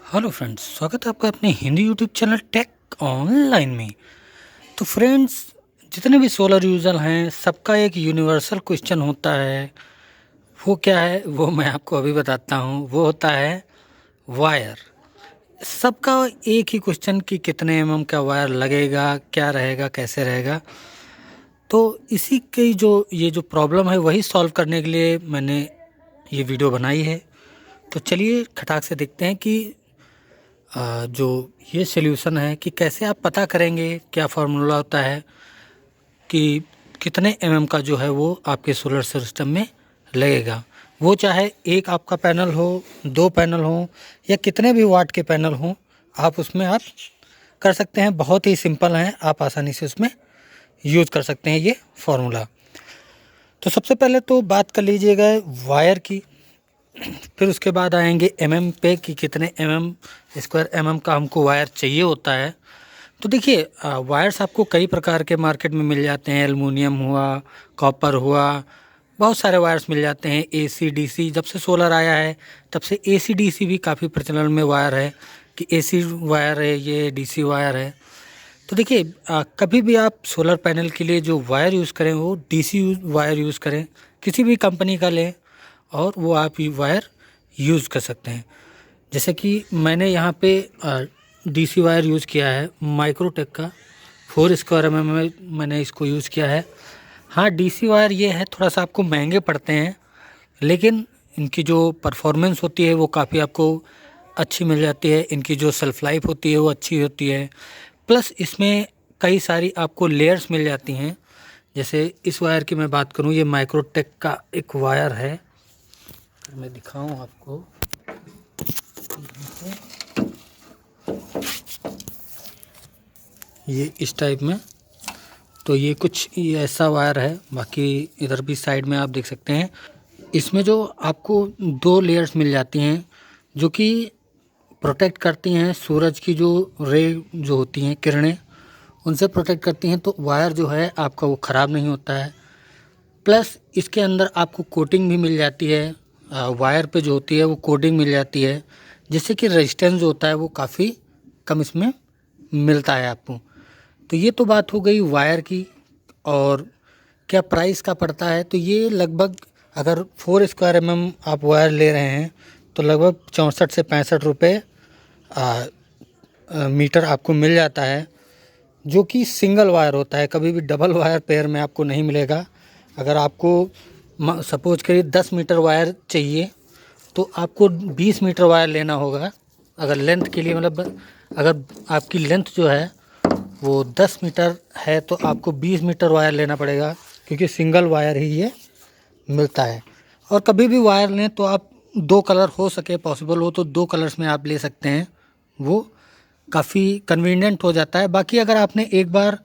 Hello friends, स्वागत है आपका अपने Hindi YouTube channel tech online में। तो फ्रेंड्स, जितने भी सोलर यूज़र हैं सबका एक यूनिवर्सल क्वेश्चन होता है। वो क्या है वो मैं आपको अभी बताता हूँ। वो होता है वायर। सबका एक ही क्वेश्चन कि कितने का वायर लगेगा, क्या रहेगा, कैसे रहेगा। तो इसी की ये जो प्रॉब्लम है वही सॉल्व करने के लिए मैंने ये वीडियो बनाई है। तो चलिए खटाक से देखते हैं कि जो ये सॉल्यूशन है कि कैसे आप पता करेंगे, क्या फार्मूला होता है कि कितने का जो है वो आपके सोलर सिस्टम में लगेगा। वो चाहे एक आपका पैनल हो, दो पैनल हो, या कितने भी वाट के पैनल हों, आप उसमें आप कर सकते हैं। बहुत ही सिंपल है, आप आसानी से उसमें यूज़ कर सकते हैं ये फार्मूला। तो सबसे पहले तो बात कर लीजिएगा वायर की, फिर उसके बाद आएंगे पे कि कितने स्क्वायर का हमको वायर चाहिए होता है। तो देखिए, वायर्स आपको कई प्रकार के मार्केट में मिल जाते हैं। एल्युमिनियम हुआ, कॉपर हुआ, बहुत सारे वायर्स मिल जाते हैं। एसी डीसी, जब से सोलर आया है तब से एसी डीसी भी काफ़ी प्रचलन में वायर है कि एसी वायर है, ये डीसी वायर है। तो देखिए, कभी भी आप सोलर पैनल के लिए जो वायर यूज़ करें वो डीसी वायर यूज़ करें, किसी भी कंपनी का लें और वो आप वायर यूज़ कर सकते हैं। जैसे कि मैंने यहाँ पे डीसी वायर यूज़ किया है माइक्रोटेक का 4 स्क्वायर में मैंने इसको यूज़ किया है। हाँ, डीसी वायर ये है, थोड़ा सा आपको महंगे पड़ते हैं, लेकिन इनकी जो परफॉर्मेंस होती है वो काफ़ी आपको अच्छी मिल जाती है। इनकी जो सेल्फ लाइफ होती है वो अच्छी होती है। प्लस इसमें कई सारी आपको लेयर्स मिल जाती हैं। जैसे इस वायर की मैं बात करूं, ये माइक्रोटेक का एक वायर है। मैं दिखाऊं आपको, ये इस टाइप में। तो ये कुछ ये ऐसा वायर है। बाकी इधर भी साइड में आप देख सकते हैं, इसमें जो आपको दो लेयर्स मिल जाती हैं जो कि प्रोटेक्ट करती हैं सूरज की जो रे जो होती हैं, किरणें, उनसे प्रोटेक्ट करती हैं। तो वायर जो है आपका वो ख़राब नहीं होता है। प्लस इसके अंदर आपको कोटिंग भी मिल जाती है, वायर पे जो होती है वो कोटिंग मिल जाती है, जिससे कि रेजिस्टेंस जो होता है वो काफ़ी कम इसमें मिलता है आपको। तो ये तो बात हो गई वायर की। और क्या प्राइस का पड़ता है, तो ये लगभग अगर 4 स्क्वायर आप वायर ले रहे हैं तो लगभग 64 से 65 रुपये मीटर आपको मिल जाता है, जो कि सिंगल वायर होता है। कभी भी डबल वायर पेयर में आपको नहीं मिलेगा। अगर आपको सपोज करिए 10 मीटर वायर चाहिए तो आपको 20 मीटर वायर लेना होगा। अगर लेंथ के लिए, मतलब अगर आपकी लेंथ जो है वो 10 मीटर है तो आपको 20 मीटर वायर लेना पड़ेगा, क्योंकि सिंगल वायर ही ये मिलता है। और कभी भी वायर लें तो आप दो कलर हो सके, पॉसिबल हो तो दो कलर्स में आप ले सकते हैं, वो काफ़ी कन्वीनियंट हो जाता है। बाकी अगर आपने एक बार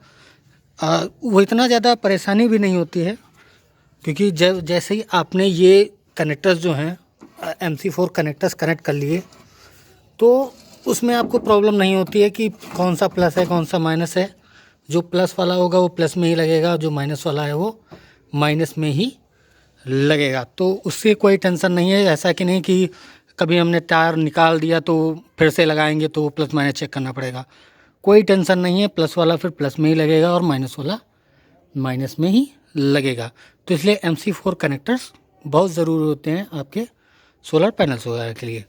वो इतना ज़्यादा परेशानी भी नहीं होती है, क्योंकि जब जैसे ही आपने ये कनेक्टर्स जो हैं MC4 कनेक्टर्स कनेक्ट कर लिए तो उसमें आपको प्रॉब्लम नहीं होती है कि कौन सा प्लस है कौन सा माइनस है। जो प्लस वाला होगा वो प्लस में ही लगेगा, जो माइनस वाला है वो माइनस में ही लगेगा। तो उससे कोई टेंशन नहीं है। ऐसा कि नहीं कि कभी हमने तार निकाल दिया तो फिर से लगाएंगे तो प्लस माइनस चेक करना पड़ेगा। कोई टेंशन नहीं है, प्लस वाला फिर प्लस में ही लगेगा और माइनस वाला माइनस में ही लगेगा। तो इसलिए MC4 कनेक्टर्स बहुत ज़रूरी होते हैं आपके सोलर पैनल्स वगैरह के लिए।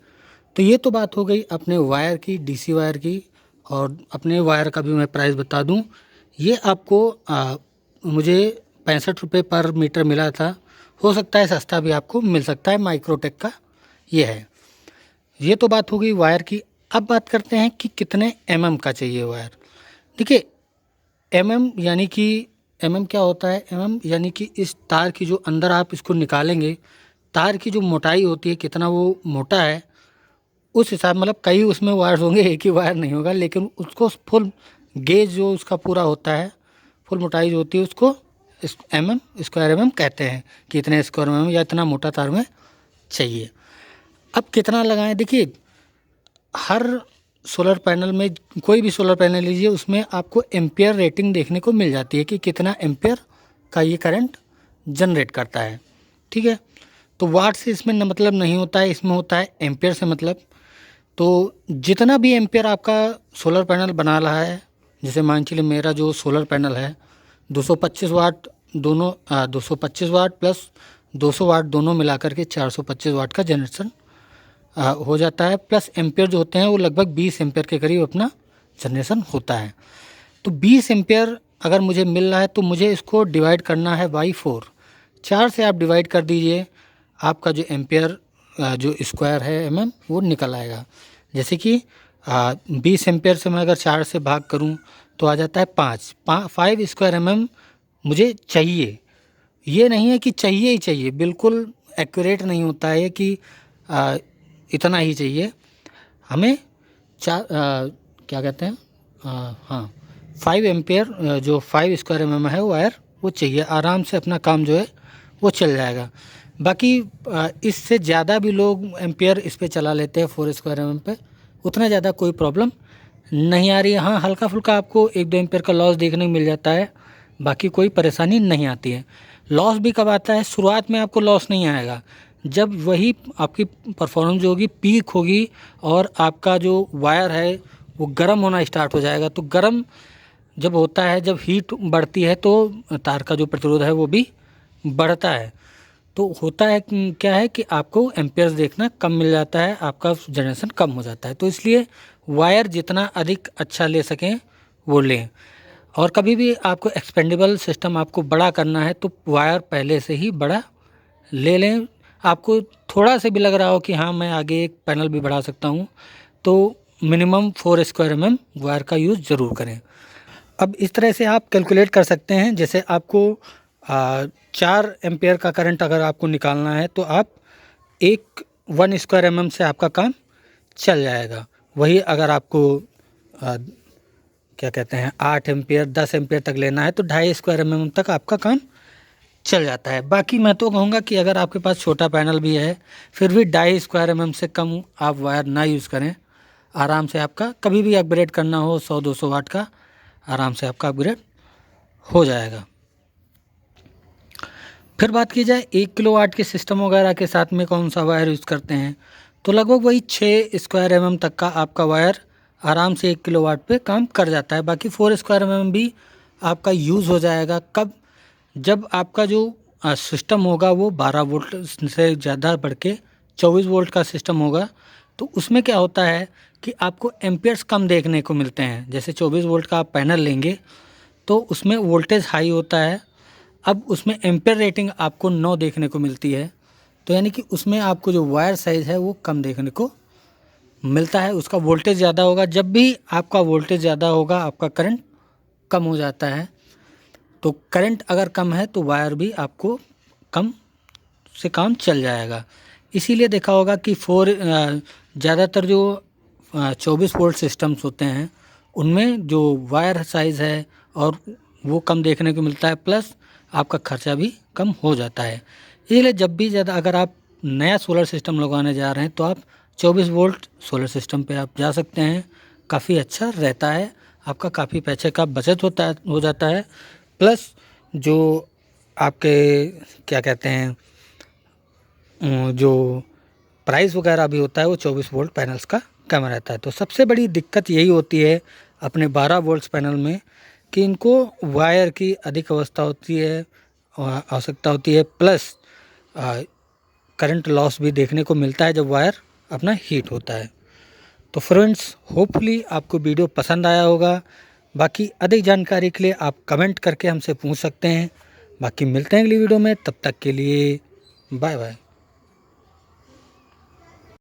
तो ये तो बात हो गई अपने वायर की, डीसी वायर की। और अपने वायर का भी मैं प्राइस बता दूं, ये आपको मुझे 65 रुपये पर मीटर मिला था। हो सकता है सस्ता भी आपको मिल सकता है, माइक्रोटेक का ये है। ये तो बात हो गई वायर की। अब बात करते हैं कि कितने का चाहिए वायर। देखिए, यानी कि क्या होता है, यानी कि इस तार की जो अंदर आप इसको निकालेंगे, तार की जो मोटाई होती है, कितना वो मोटा है, उस हिसाब, मतलब कई उसमें वायर्स होंगे, एक ही वायर नहीं होगा, लेकिन उसको फुल गेज जो उसका पूरा होता है, फुल मोटाई जो होती है, उसको स्क्वायर कहते हैं कि इतने स्क्वायर या इतना मोटा तार में चाहिए। अब कितना लगाएं, देखिए हर सोलर पैनल में, कोई भी सोलर पैनल लीजिए, उसमें आपको एम्पियर रेटिंग देखने को मिल जाती है कि कितना एम्पियर का ये करंट जनरेट करता है। ठीक है, तो वाट से इसमें न मतलब नहीं होता है, इसमें होता है एम्पियर से मतलब। तो जितना भी एम्पेयर आपका सोलर पैनल बना रहा है, जैसे मान चलिए मेरा जो सोलर पैनल है 225 वाट दोनों 225 वाट प्लस 200 वाट दोनों मिलाकर के 425 वाट का जनरेशन हो जाता है। प्लस एम्पेयर जो होते हैं वो लगभग 20 एम्पेयर के करीब अपना जनरेशन होता है। तो 20 एम्पेयर अगर मुझे मिल रहा है तो मुझे इसको डिवाइड करना है बाई 4। 4 से आप डिवाइड कर दीजिए, आपका जो एम्पेयर जो स्क्वायर है mm वो निकल आएगा। जैसे कि 20 एम्पेयर से मैं अगर 4 से भाग करूं तो आ जाता है 5 स्क्वायर mm मुझे चाहिए। ये नहीं है कि चाहिए ही चाहिए, बिल्कुल एक्यूरेट नहीं होता है कि इतना ही चाहिए हमें। क्या कहते हैं, हाँ 5 एम्पेयर जो 5 स्क्वायर mm है वायर वो चाहिए, आराम से अपना काम जो है वो चल जाएगा। बाकी इससे ज़्यादा भी लोग एम्पेयर इस पे चला लेते हैं 4 स्क्वायर mm पे, उतना ज़्यादा कोई प्रॉब्लम नहीं आ रही है। हाँ हल्का फुल्का आपको 1-2 एम्पेयर का लॉस देखने को मिल जाता है, बाकी कोई परेशानी नहीं आती है। लॉस भी कब आता है, शुरुआत में आपको लॉस नहीं आएगा, जब वही आपकी परफॉर्मेंस जो होगी पीक होगी और आपका जो वायर है वो गर्म होना स्टार्ट हो जाएगा। तो गर्म जब होता है, जब हीट बढ़ती है तो तार का जो प्रतिरोध है वो भी बढ़ता है। तो होता है क्या है कि आपको एम्पेयर्स देखना कम मिल जाता है, आपका जनरेशन कम हो जाता है। तो इसलिए वायर जितना अधिक अच्छा ले सकें वो लें। और कभी भी आपको एक्सपेंडेबल सिस्टम आपको बड़ा करना है तो वायर पहले से ही बड़ा ले लें। आपको थोड़ा से भी लग रहा हो कि हाँ मैं आगे एक पैनल भी बढ़ा सकता हूँ तो मिनिमम 4 स्क्वायर mm वायर का यूज़ ज़रूर करें। अब इस तरह से आप कैलकुलेट कर सकते हैं, जैसे आपको 4 एम्पेयर का करंट अगर आपको निकालना है तो आप 1 स्क्वायर mm से आपका काम चल जाएगा। वही अगर आपको क्या कहते हैं 8 एम्पेयर 10 एम्पेयर तक लेना है तो 2.5 स्क्वायर mm तक आपका काम चल जाता है। बाकी मैं तो कहूँगा कि अगर आपके पास छोटा पैनल भी है फिर भी 2.5 स्क्वायर mm से कम आप वायर ना यूज़ करें। आराम से आपका कभी भी अपग्रेड करना हो 100-200 वाट का, आराम से आपका अपग्रेड हो जाएगा। फिर बात की जाए 1 किलोवाट के सिस्टम वगैरह के साथ में कौन सा वायर यूज़ करते हैं, तो लगभग वही 6 स्क्वायर mm तक का आपका वायर आराम से 1 किलोवाट पे काम कर जाता है। बाकी 4 स्क्वायर mm भी आपका यूज़ हो जाएगा। कब, जब आपका जो सिस्टम होगा वो 12 वोल्ट से ज़्यादा बढ़ के 24 वोल्ट का सिस्टम होगा, तो उसमें क्या होता है कि आपको एम्पेयर्स कम देखने को मिलते हैं। जैसे 24 वोल्ट का आप पैनल लेंगे तो उसमें वोल्टेज हाई होता है, अब उसमें एम्पेयर रेटिंग आपको 9 देखने को मिलती है, तो यानी कि उसमें आपको जो वायर साइज़ है वो कम देखने को मिलता है, उसका वोल्टेज ज़्यादा होगा। जब भी आपका वोल्टेज ज़्यादा होगा आपका करंट कम हो जाता है। तो करंट अगर कम है तो वायर भी आपको कम से काम चल जाएगा। इसीलिए देखा होगा कि ज़्यादातर जो 24 वोल्ट सिस्टम्स होते हैं उनमें जो वायर साइज़ है और वो कम देखने को मिलता है, प्लस आपका खर्चा भी कम हो जाता है। इसलिए जब भी ज़्यादा अगर आप नया सोलर सिस्टम लगवाने जा रहे हैं तो आप 24 वोल्ट सोलर सिस्टम पे आप जा सकते हैं, काफ़ी अच्छा रहता है, आपका काफ़ी पैसे का बचत हो जाता है। प्लस जो आपके क्या कहते हैं जो प्राइस वगैरह भी होता है वो 24 वोल्ट पैनल्स का कम रहता है। तो सबसे बड़ी दिक्कत यही होती है अपने 12 वोल्ट्स पैनल में कि इनको वायर की अधिक अवस्था होती है, आवश्यकता होती है, प्लस करंट लॉस भी देखने को मिलता है जब वायर अपना हीट होता है। तो फ्रेंड्स होपफुली आपको वीडियो पसंद आया होगा। बाकी अधिक जानकारी के लिए आप कमेंट करके हमसे पूछ सकते हैं। बाकी मिलते हैं अगली वीडियो में, तब तक के लिए बाय बाय।